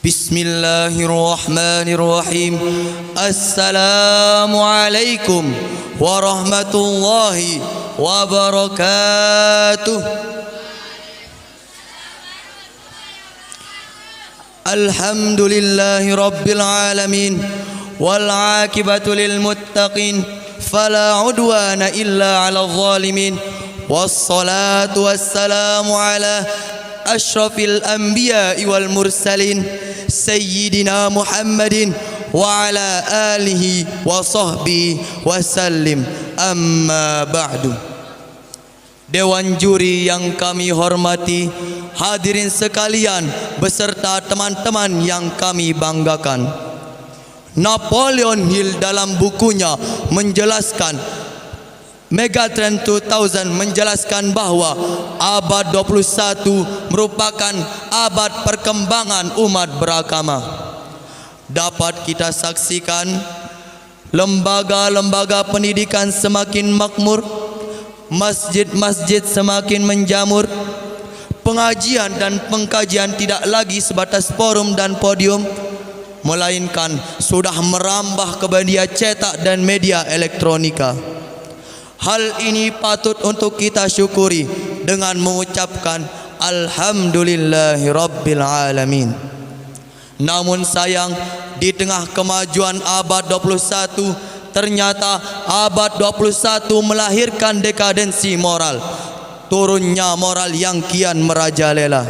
Bismillahirrahmanirrahim. Assalamualaikum warahmatullahi wabarakatuh. Alhamdulillahi rabbil alamin wal aqibatu lil muttaqin fala udwana illa 'alal zalimin. Wassalatu wassalamu ala asyrafil anbiya'i wal mursalin sayyidina Muhammadin wa ala alihi wa sahbihi wasallim. Amma ba'du. Dewan juri yang kami hormati, hadirin sekalian beserta teman-teman yang kami banggakan, Napoleon Hill dalam bukunya menjelaskan, Megatrend 2000 menjelaskan bahwa abad 21 merupakan abad perkembangan umat beragama. Dapat kita saksikan lembaga-lembaga pendidikan semakin makmur, masjid-masjid semakin menjamur, pengajian dan pengkajian tidak lagi sebatas forum dan podium, melainkan sudah merambah ke media cetak dan media elektronika. Hal ini patut untuk kita syukuri dengan mengucapkan Alhamdulillahi Rabbil Alamin. Namun sayang, di tengah kemajuan abad 21, ternyata abad 21 melahirkan dekadensi moral, turunnya moral yang kian merajalela.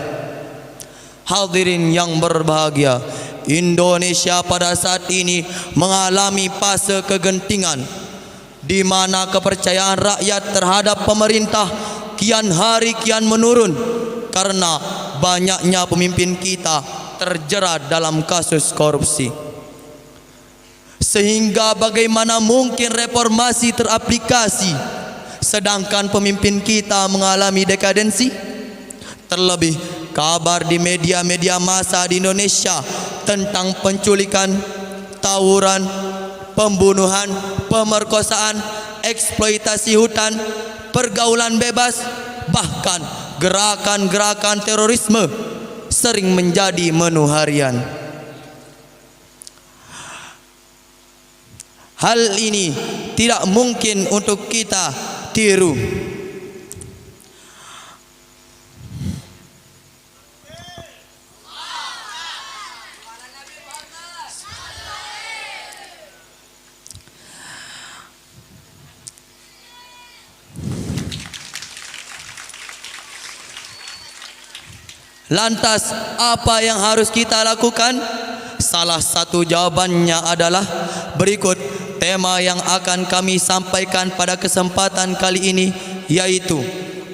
Hadirin yang berbahagia, Indonesia pada saat ini mengalami fase kegentingan di mana kepercayaan rakyat terhadap pemerintah kian hari kian menurun karena banyaknya pemimpin kita terjerat dalam kasus korupsi. Sehingga bagaimana mungkin reformasi teraplikasi sedangkan pemimpin kita mengalami dekadensi? Terlebih kabar di media-media massa di Indonesia tentang penculikan, tawuran, pembunuhan, pemerkosaan, eksploitasi hutan, pergaulan bebas, bahkan gerakan-gerakan terorisme sering menjadi menu harian. Hal ini tidak mungkin untuk kita tiru. Lantas apa yang harus kita lakukan? Salah satu jawabannya adalah berikut tema yang akan kami sampaikan pada kesempatan kali ini, yaitu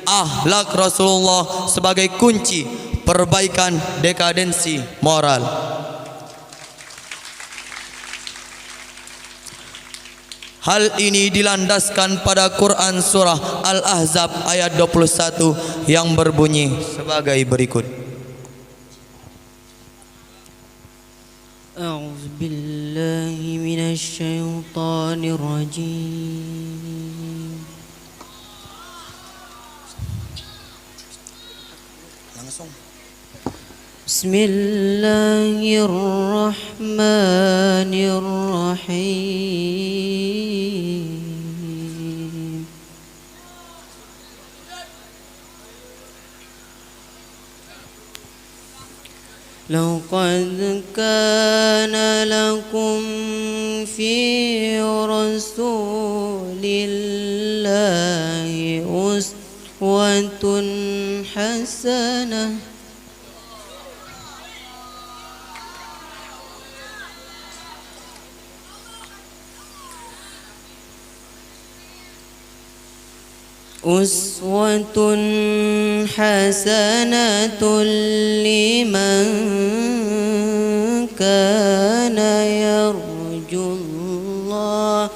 akhlak Rasulullah sebagai kunci perbaikan dekadensi moral. Hal ini dilandaskan pada Quran surah Al-Ahzab ayat 21 yang berbunyi sebagai berikut. A'udzu billahi minasy syaithanir rajim. Langsung. Bismillahirrahmanirrahim. Laqad kana lakum fi rasulillahi uswatun hasanah. Uswatun hasanatun liman kana yarjullaha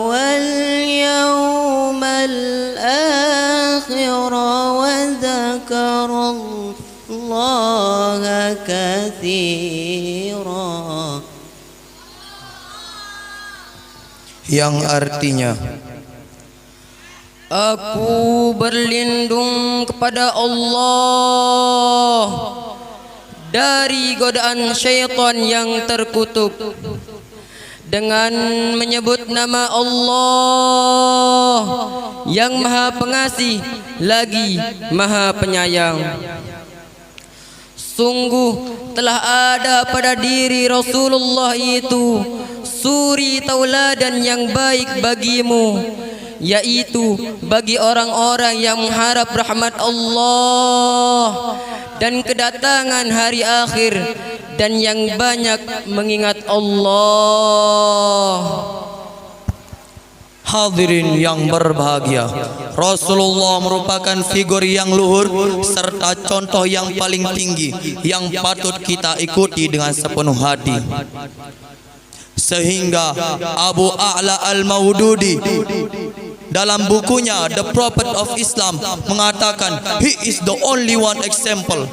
wal yawmal akhir wa dzakarallaha katsira. Yang artinya, aku berlindung kepada Allah dari godaan syaitan yang terkutuk dengan menyebut nama Allah yang Maha Pengasih lagi Maha Penyayang. Sungguh telah ada pada diri Rasulullah itu suri tauladan yang baik bagimu, yaitu bagi orang-orang yang mengharap rahmat Allah dan kedatangan hari akhir dan yang banyak mengingat Allah. Hadirin yang berbahagia, Rasulullah merupakan figur yang luhur serta contoh yang paling tinggi yang patut kita ikuti dengan sepenuh hati. Sehingga Abu A'la Al-Maududi dalam bukunya The Prophet of Islam mengatakan, he is the only one example.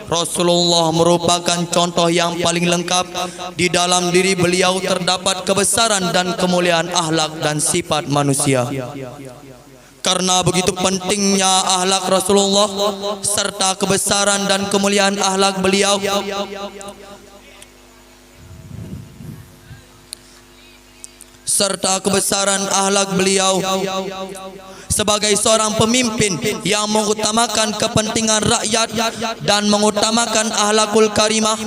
Rasulullah merupakan contoh yang paling lengkap. Di dalam diri beliau terdapat kebesaran dan kemuliaan akhlak dan sifat manusia. Karena begitu pentingnya akhlak Rasulullah serta kebesaran dan kemuliaan akhlak beliau, sebagai seorang pemimpin yang mengutamakan kepentingan rakyat dan mengutamakan akhlakul karimah,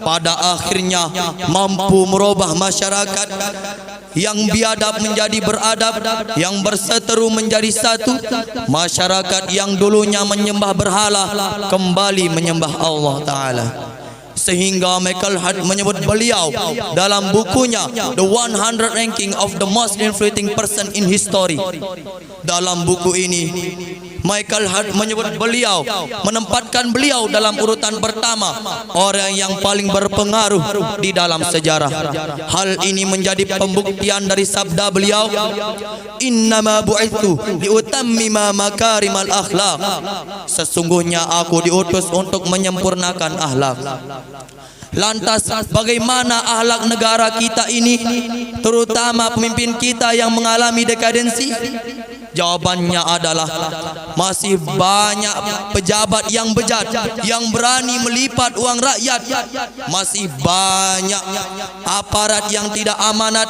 pada akhirnya mampu merubah masyarakat yang biadab menjadi beradab, yang berseteru menjadi satu. Masyarakat yang dulunya menyembah berhala kembali menyembah Allah Ta'ala. Sehingga Michael Hart menyebut beliau dalam bukunya The 100 Ranking of the Most Influencing Person in History. Dalam buku ini Michael Hart menyebut beliau, menempatkan beliau dalam urutan pertama orang yang paling berpengaruh di dalam sejarah. Hal ini menjadi pembuktian dari sabda beliau, innama bu'ithu liutammima makarimal akhlak. Sesungguhnya aku diutus untuk menyempurnakan akhlak. Lantas bagaimana akhlak negara kita ini, terutama pemimpin kita yang mengalami dekadensi? Jawabannya adalah masih banyak pejabat yang bejat, yang berani melipat uang rakyat. Masih banyak aparat yang tidak amanat,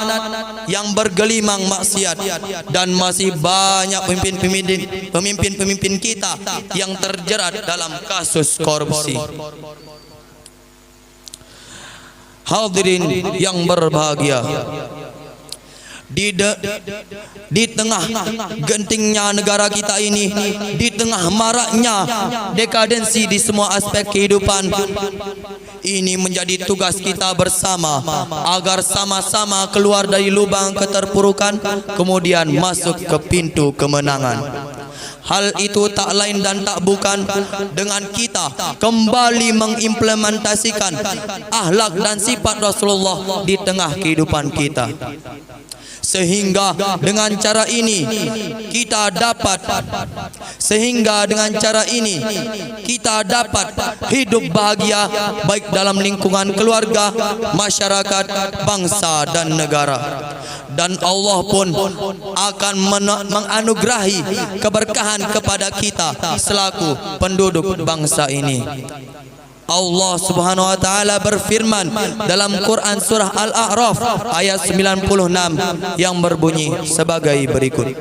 yang bergelimang maksiat. Dan masih banyak pemimpin-pemimpin kita yang terjerat dalam kasus korupsi. Hadirin yang berbahagia, di tengah gentingnya negara kita ini, di tengah maraknya dekadensi di semua aspek kehidupan, ini menjadi tugas kita bersama agar sama-sama keluar dari lubang keterpurukan, kemudian masuk ke pintu kemenangan. Hal itu tak lain dan tak bukan dengan kita kembali mengimplementasikan akhlak dan sifat Rasulullah di tengah kehidupan kita. Sehingga dengan cara ini kita dapat hidup bahagia baik dalam lingkungan keluarga, masyarakat, bangsa dan negara. Dan Allah pun akan menganugerahi keberkahan kepada kita selaku penduduk bangsa ini. Allah Subhanahu wa taala berfirman dalam Quran surah Al-A'raf ayat 96 yang berbunyi sebagai berikut.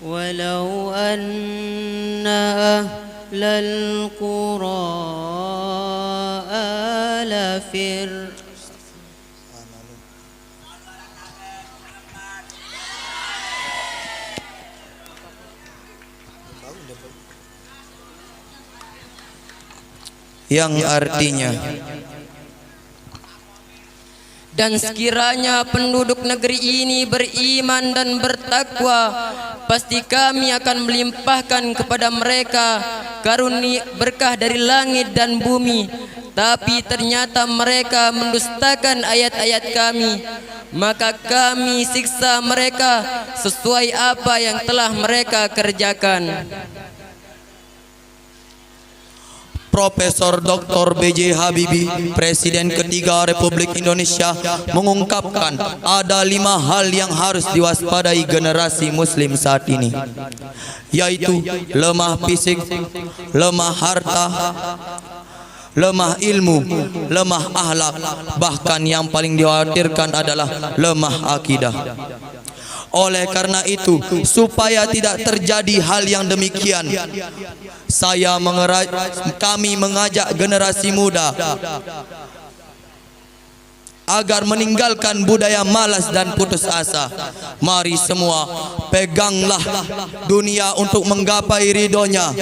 Walau anna ahlal qura ala yang artinya, dan sekiranya penduduk negeri ini beriman dan bertakwa, pasti kami akan melimpahkan kepada mereka karunia berkah dari langit dan bumi. Tapi ternyata mereka mendustakan ayat-ayat kami, maka kami siksa mereka sesuai apa yang telah mereka kerjakan. Profesor Dr. B.J. Habibie, Presiden ketiga Republik Indonesia, mengungkapkan ada 5 hal yang harus diwaspadai generasi Muslim saat ini, yaitu lemah fisik, lemah harta, lemah ilmu, lemah akhlak, bahkan yang paling dikhawatirkan adalah lemah akidah. Oleh karena itu, supaya tidak terjadi hal yang demikian, kami mengajak generasi muda agar meninggalkan budaya malas dan putus asa. Mari semua peganglah dunia untuk menggapai ridhonya.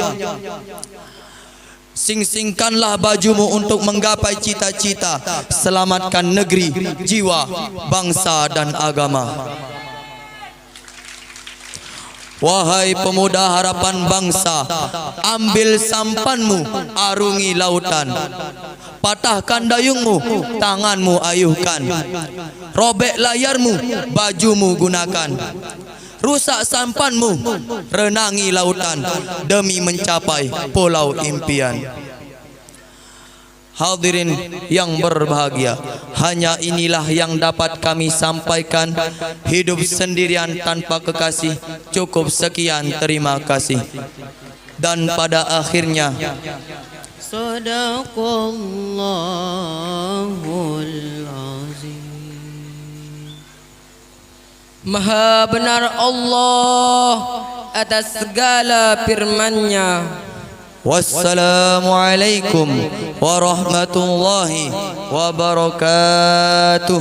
Sing-singkanlah bajumu untuk menggapai cita-cita. Selamatkan negeri, jiwa, bangsa dan agama. Wahai pemuda harapan bangsa, ambil sampanmu, arungi lautan. Patahkan dayungmu, tanganmu ayuhkan. Robek layarmu, bajumu gunakan. Rusak sampanmu, renangi lautan demi mencapai pulau impian. Hadirin yang berbahagia, hanya inilah yang dapat kami sampaikan. Hidup sendirian tanpa kekasih, cukup sekian, terima kasih. Dan pada akhirnya, Sadaqallahul azim. Maha benar Allah atas segala firman-Nya. wassalamualaikum warahmatullahi wabarakatuh.